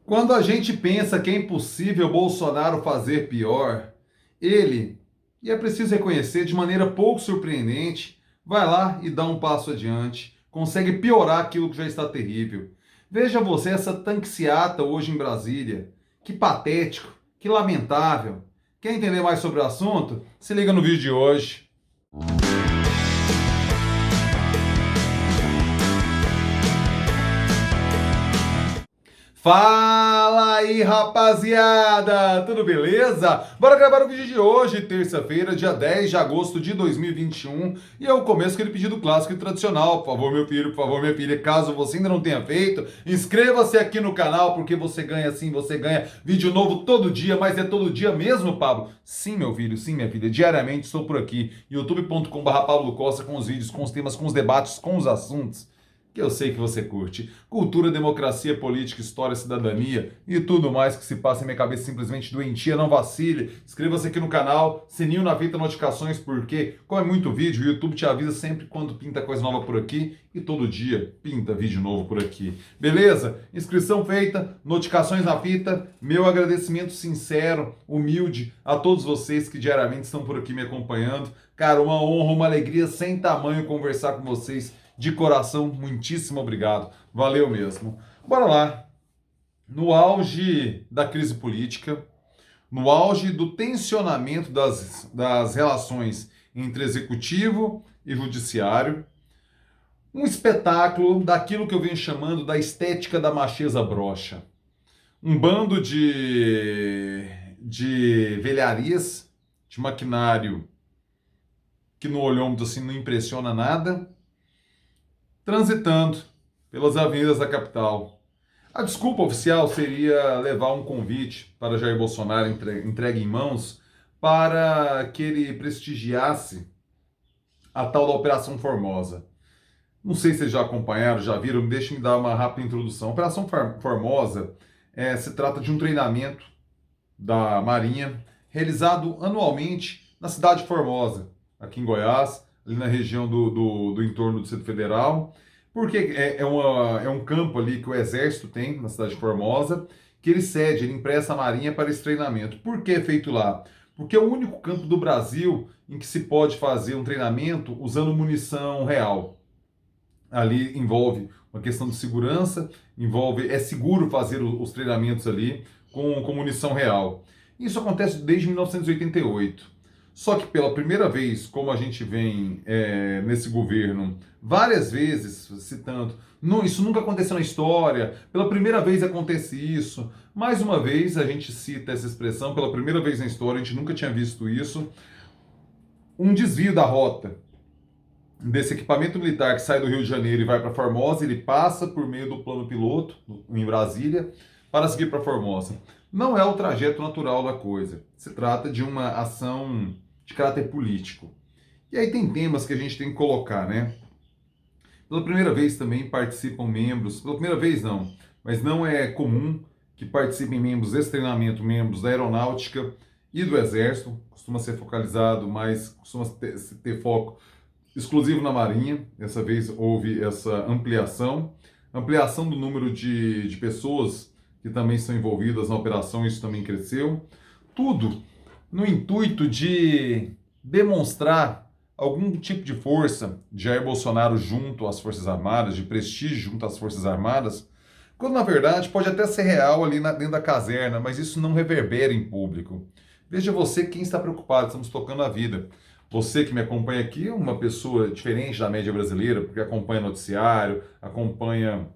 Quando a gente pensa que é impossível Bolsonaro fazer pior, ele, e é preciso reconhecer de maneira pouco surpreendente, vai lá e dá um passo adiante, consegue piorar aquilo que já está terrível. Veja você essa tanquiciata hoje em Brasília. Que patético, que lamentável. Quer entender mais sobre o assunto? Se liga no vídeo de hoje. Fala aí, rapaziada! Tudo beleza? Bora gravar o vídeo de hoje, terça-feira, dia 10 de agosto de 2021. E é o começo aquele pedido clássico e tradicional. Por favor, meu filho, por favor, minha filha, caso você ainda não tenha feito, inscreva-se aqui no canal, porque você ganha sim, você ganha vídeo novo todo dia, mas é todo dia mesmo, Pablo? Sim, meu filho, sim, minha filha. Diariamente estou por aqui, youtube.com/Pablo Costa, com os vídeos, com os temas, com os debates, com os assuntos que eu sei que você curte. Cultura, democracia, política, história, cidadania e tudo mais que se passa em minha cabeça simplesmente doentia. Não vacile. Inscreva-se aqui no canal, sininho na fita, notificações, porque, como é muito vídeo, o YouTube te avisa sempre quando pinta coisa nova por aqui e todo dia pinta vídeo novo por aqui. Beleza? Inscrição feita, notificações na fita. Meu agradecimento sincero, humilde a todos vocês que diariamente estão por aqui me acompanhando. Cara, uma honra, uma alegria sem tamanho conversar com vocês. De coração, muitíssimo obrigado. Valeu mesmo. Bora lá. No auge da crise política, no auge do tensionamento das relações entre executivo e judiciário, um espetáculo daquilo que eu venho chamando da estética da macheza broxa. Um bando de velharias, de maquinário que no olhômetro assim não impressiona nada, transitando pelas avenidas da capital. A desculpa oficial seria levar um convite para Jair Bolsonaro entregue em mãos para que ele prestigiasse a tal da Operação Formosa. Não sei se vocês já acompanharam, já viram, deixem-me dar uma rápida introdução. A Operação Formosa se trata de um treinamento da Marinha realizado anualmente na cidade de Formosa, aqui em Goiás, ali na região do entorno do Distrito Federal, porque é um campo ali que o Exército tem na cidade de Formosa, que ele cede, ele empresta a Marinha para esse treinamento. Por que é feito lá? Porque é o único campo do Brasil em que se pode fazer um treinamento usando munição real. Ali envolve uma questão de segurança, é seguro fazer os treinamentos ali com munição real. Isso acontece desde 1988. Só que pela primeira vez, como a gente vem nesse governo, várias vezes citando, não, isso nunca aconteceu na história, pela primeira vez acontece isso. Mais uma vez a gente cita essa expressão, pela primeira vez na história, a gente nunca tinha visto isso. Um desvio da rota desse equipamento militar que sai do Rio de Janeiro e vai para Formosa, ele passa por meio do plano piloto em Brasília para seguir para Formosa. Não é o trajeto natural da coisa. Se trata de uma ação de caráter político. E aí tem temas que a gente tem que colocar, né? Pela primeira vez também participam membros, pela primeira vez não, mas não é comum que participem membros desse treinamento, membros da Aeronáutica e do Exército, costuma ser focalizado, mas costuma ter foco exclusivo na Marinha. Dessa vez houve essa ampliação do número de pessoas que também estão envolvidas na operação, isso também cresceu. Tudo no intuito de demonstrar algum tipo de força de Jair Bolsonaro junto às Forças Armadas, de prestígio junto às Forças Armadas, quando na verdade pode até ser real ali dentro da caserna, mas isso não reverbera em público. Veja você quem está preocupado, estamos tocando a vida. Você que me acompanha aqui é uma pessoa diferente da média brasileira, porque acompanha noticiário, acompanha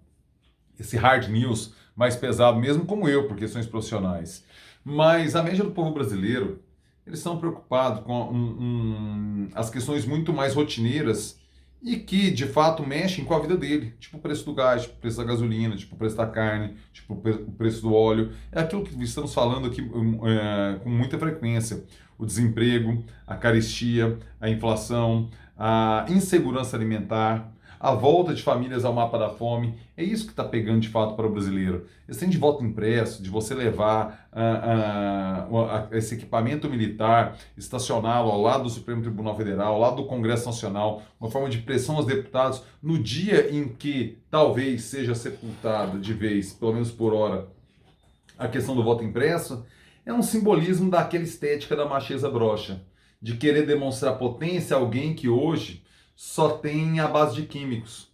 esse hard news mais pesado, mesmo como eu, por questões profissionais. Mas a média do povo brasileiro, eles estão preocupados com as questões muito mais rotineiras e que, de fato, mexem com a vida dele. Tipo o preço do gás, tipo o preço da gasolina, tipo o preço da carne, tipo o preço do óleo. É aquilo que estamos falando aqui com muita frequência. O desemprego, a carestia, a inflação, a insegurança alimentar, a volta de famílias ao mapa da fome. É isso que está pegando de fato para o brasileiro. Esse trem de voto impresso, de você levar esse equipamento militar, estacioná-lo ao lado do Supremo Tribunal Federal, ao lado do Congresso Nacional, uma forma de pressão aos deputados, no dia em que talvez seja sepultado de vez, pelo menos por hora, a questão do voto impresso, é um simbolismo daquela estética da macheza broxa, de querer demonstrar potência a alguém que hoje só tem a base de químicos,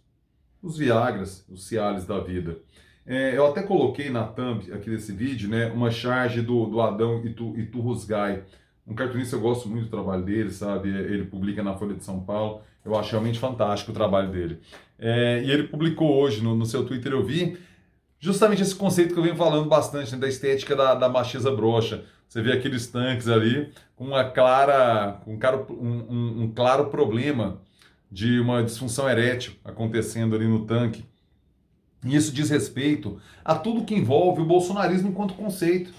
os Viagras, os Cialis da vida. Eu até coloquei na thumb aqui desse vídeo, né, uma charge do Adão Iturrusgai, um cartunista. Eu gosto muito do trabalho dele, sabe? Ele publica na Folha de São Paulo, eu acho realmente fantástico o trabalho dele. E ele publicou hoje no seu Twitter, eu vi, justamente esse conceito que eu venho falando bastante, né, da estética da macheza broxa. Você vê aqueles tanques ali com um claro problema de uma disfunção erétil acontecendo ali no tanque. E isso diz respeito a tudo que envolve o bolsonarismo enquanto conceito.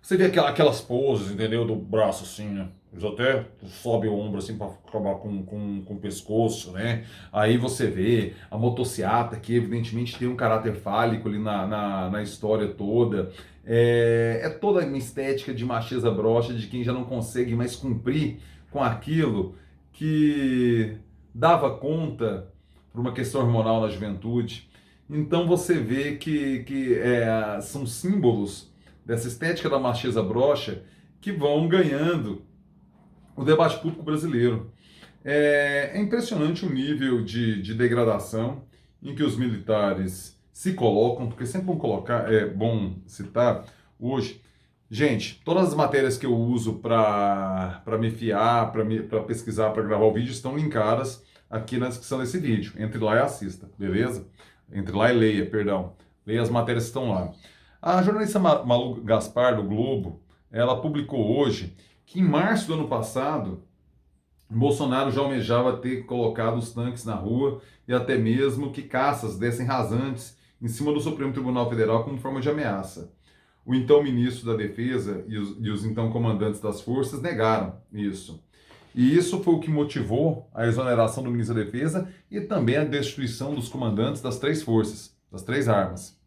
Você vê aquelas poses, entendeu? Do braço assim, né? Eles até sobe o ombro assim para acabar com o pescoço, né? Aí você vê a motociata, que evidentemente tem um caráter fálico ali na história toda. É toda uma estética de macheza broxa, de quem já não consegue mais cumprir com aquilo que dava conta por uma questão hormonal na juventude. Então você vê que são símbolos dessa estética da macheza broxa que vão ganhando o debate público brasileiro. É impressionante o nível de degradação em que os militares se colocam, porque sempre vão colocar, é bom citar hoje. Gente, todas as matérias que eu uso para me fiar, para pesquisar, para gravar o vídeo, estão linkadas aqui na descrição desse vídeo. Entre lá e assista, beleza? Entre lá e leia, perdão. Leia as matérias que estão lá. A jornalista Malu Gaspar, do Globo, ela publicou hoje que em março do ano passado, Bolsonaro já almejava ter colocado os tanques na rua e até mesmo que caças dessem rasantes em cima do Supremo Tribunal Federal como forma de ameaça. O então ministro da Defesa e os então comandantes das forças negaram isso. E isso foi o que motivou a exoneração do ministro da Defesa e também a destituição dos comandantes das três forças, das três armas.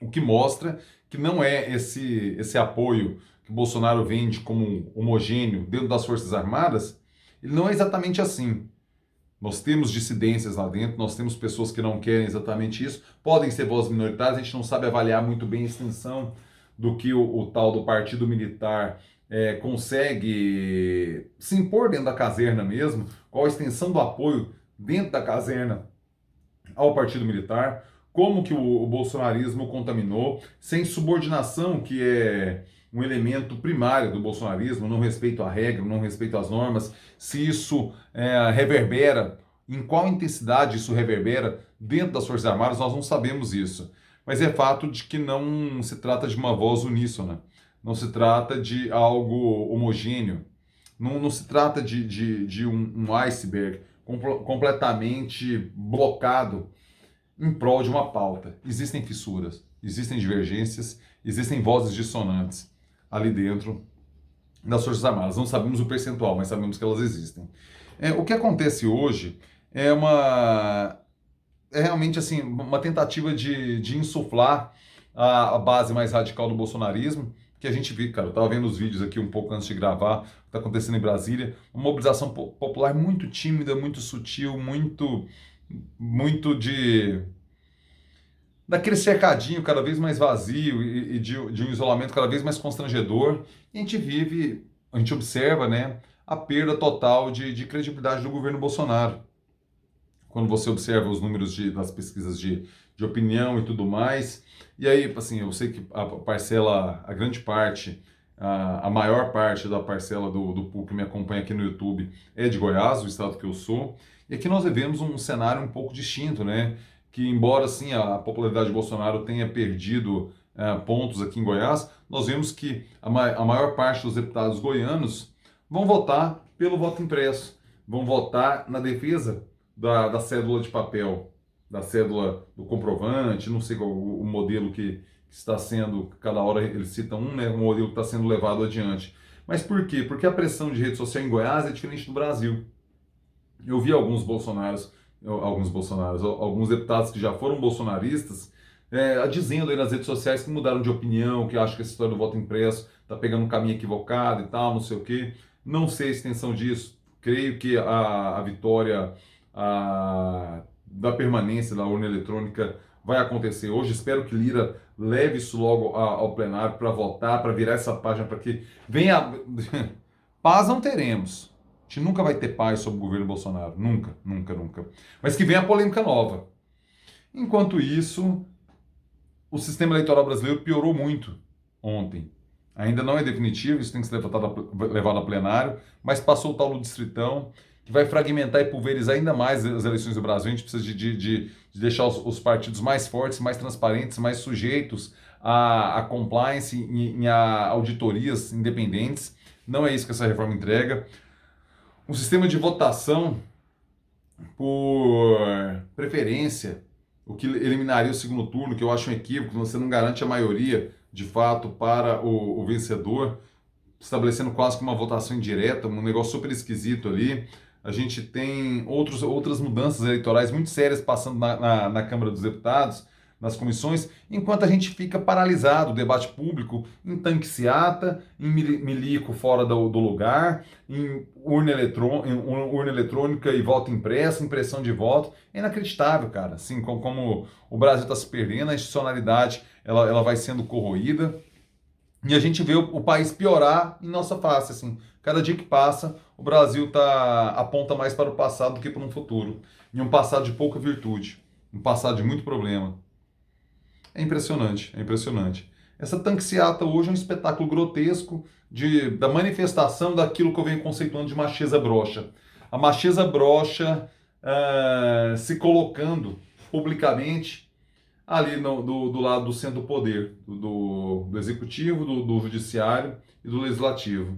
O que mostra que não é esse apoio que Bolsonaro vende como homogêneo dentro das Forças Armadas, ele não é exatamente assim. Nós temos dissidências lá dentro, nós temos pessoas que não querem exatamente isso, podem ser vozes minoritárias, a gente não sabe avaliar muito bem a extensão do que o tal do partido militar consegue se impor dentro da caserna mesmo, qual a extensão do apoio dentro da caserna ao partido militar, como que o bolsonarismo contaminou, sem subordinação, que é um elemento primário do bolsonarismo, não respeito à regra, não respeito às normas, se isso reverbera, em qual intensidade isso reverbera dentro das Forças Armadas, nós não sabemos isso. Mas é fato de que não se trata de uma voz uníssona, não se trata de algo homogêneo, não se trata de um iceberg completamente blocado em prol de uma pauta. Existem fissuras, existem divergências, existem vozes dissonantes ali dentro das Forças Armadas. Não sabemos o percentual, mas sabemos que elas existem. O que acontece hoje é realmente assim, uma tentativa de insuflar a base mais radical do bolsonarismo, que a gente viu, cara, eu estava vendo os vídeos aqui um pouco antes de gravar, o que está acontecendo em Brasília, uma mobilização popular muito tímida, muito sutil, muito daquele cercadinho cada vez mais vazio e de um isolamento cada vez mais constrangedor, e a gente observa, né, a perda total de credibilidade do governo Bolsonaro. Quando você observa os números das pesquisas de opinião e tudo mais, e aí, assim, eu sei que a grande parte, a maior parte da parcela do público que me acompanha aqui no YouTube é de Goiás, o estado que eu sou, e aqui nós vivemos um cenário um pouco distinto, né? Que embora, assim, a popularidade de Bolsonaro tenha perdido pontos aqui em Goiás, nós vemos que a maior parte dos deputados goianos vão votar pelo voto impresso, vão votar na defesa da cédula de papel, da cédula do comprovante, não sei qual o modelo que está sendo, cada hora eles citam um, né, um modelo que está sendo levado adiante. Mas por quê? Porque a pressão de rede social em Goiás é diferente do Brasil. Eu vi alguns deputados que já foram bolsonaristas, dizendo aí nas redes sociais que mudaram de opinião, que acham que essa história do voto impresso está pegando um caminho equivocado e tal, não sei o quê. Não sei a extensão disso. Creio que a vitória da permanência da urna eletrônica vai acontecer hoje. Espero que Lira leve isso logo ao plenário para votar, para virar essa página, para que venha. Paz não teremos. A gente nunca vai ter paz sobre o governo Bolsonaro. Nunca, nunca, nunca. Mas que venha a polêmica nova. Enquanto isso, o sistema eleitoral brasileiro piorou muito ontem. Ainda não é definitivo, isso tem que ser levado a plenário, mas passou o tal do Distritão, que vai fragmentar e pulverizar ainda mais as eleições do Brasil. A gente precisa de deixar os partidos mais fortes, mais transparentes, mais sujeitos a compliance e a auditorias independentes. Não é isso que essa reforma entrega. Um sistema de votação por preferência, o que eliminaria o segundo turno, que eu acho um equívoco, você não garante a maioria, de fato, para o vencedor, estabelecendo quase que uma votação indireta, um negócio super esquisito ali. A gente tem outras mudanças eleitorais muito sérias passando na Câmara dos Deputados, nas comissões, enquanto a gente fica paralisado, o debate público em tanque-seata, em milico fora do lugar, em urna eletrônica e voto impresso, impressão de voto. É inacreditável, cara. Assim, como o Brasil está se perdendo, a institucionalidade ela vai sendo corroída. E a gente vê o país piorar em nossa face, assim. Cada dia que passa, o Brasil aponta mais para o passado do que para um futuro. E um passado de pouca virtude, um passado de muito problema. É impressionante, é impressionante. Essa tanque-seata hoje é um espetáculo grotesco da manifestação daquilo que eu venho conceituando de macheza broxa. A macheza broxa se colocando publicamente ali do lado do centro do poder, do executivo, do judiciário e do legislativo.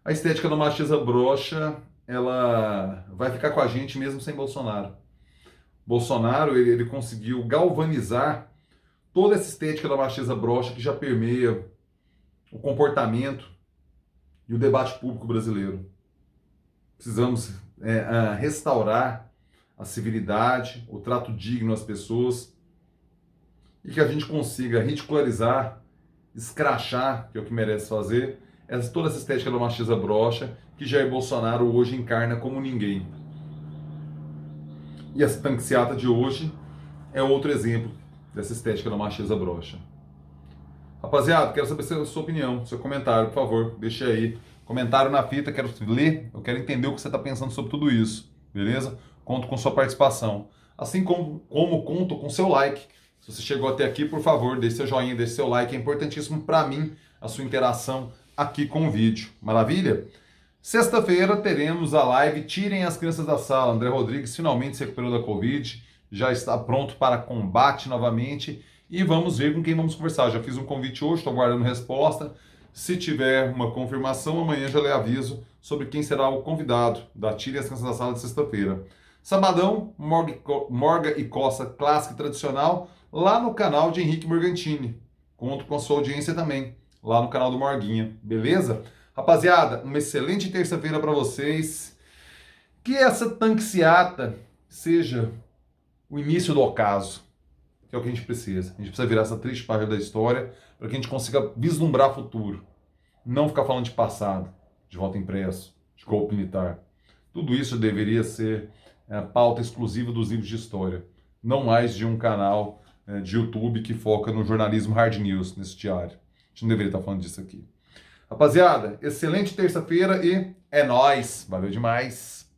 A estética da macheza broxa, ela vai ficar com a gente mesmo sem Bolsonaro. Bolsonaro, ele conseguiu galvanizar toda essa estética da macheza broxa que já permeia o comportamento e o debate público brasileiro. Precisamos restaurar a civilidade, o trato digno às pessoas e que a gente consiga ridicularizar, escrachar, que é o que merece fazer, toda essa estética da macheza broxa que Jair Bolsonaro hoje encarna como ninguém. E essa tanque-seata de hoje é outro exemplo dessa estética da macheza broxa. Rapaziada, quero saber a sua opinião, seu comentário, por favor, deixa aí. Comentário na fita, quero ler, eu quero entender o que você está pensando sobre tudo isso, beleza? Conto com sua participação. Assim como conto com seu like. Se você chegou até aqui, por favor, deixe seu joinha, deixe seu like, é importantíssimo para mim a sua interação aqui com o vídeo. Maravilha? Sexta-feira teremos a live Tirem as Crianças da Sala. André Rodrigues finalmente se recuperou da Covid, já está pronto para combate novamente e vamos ver com quem vamos conversar. Já fiz um convite hoje, estou aguardando resposta. Se tiver uma confirmação, amanhã já lhe aviso sobre quem será o convidado da Tirem as Crianças da Sala de sexta-feira. Sabadão, Morga e Coça clássica e tradicional, lá no canal de Henrique Morgantini. Conto com a sua audiência também, lá no canal do Morguinha, beleza? Rapaziada, uma excelente terça-feira para vocês. Que essa tanque-seata seja o início do ocaso, que é o que a gente precisa. A gente precisa virar essa triste página da história para que a gente consiga vislumbrar futuro. Não ficar falando de passado, de voto impresso, de golpe militar. Tudo isso deveria ser pauta exclusiva dos livros de história. Não mais de um canal de YouTube que foca no jornalismo hard news, nesse diário. A gente não deveria estar falando disso aqui. Rapaziada, excelente terça-feira e é nóis. Valeu demais.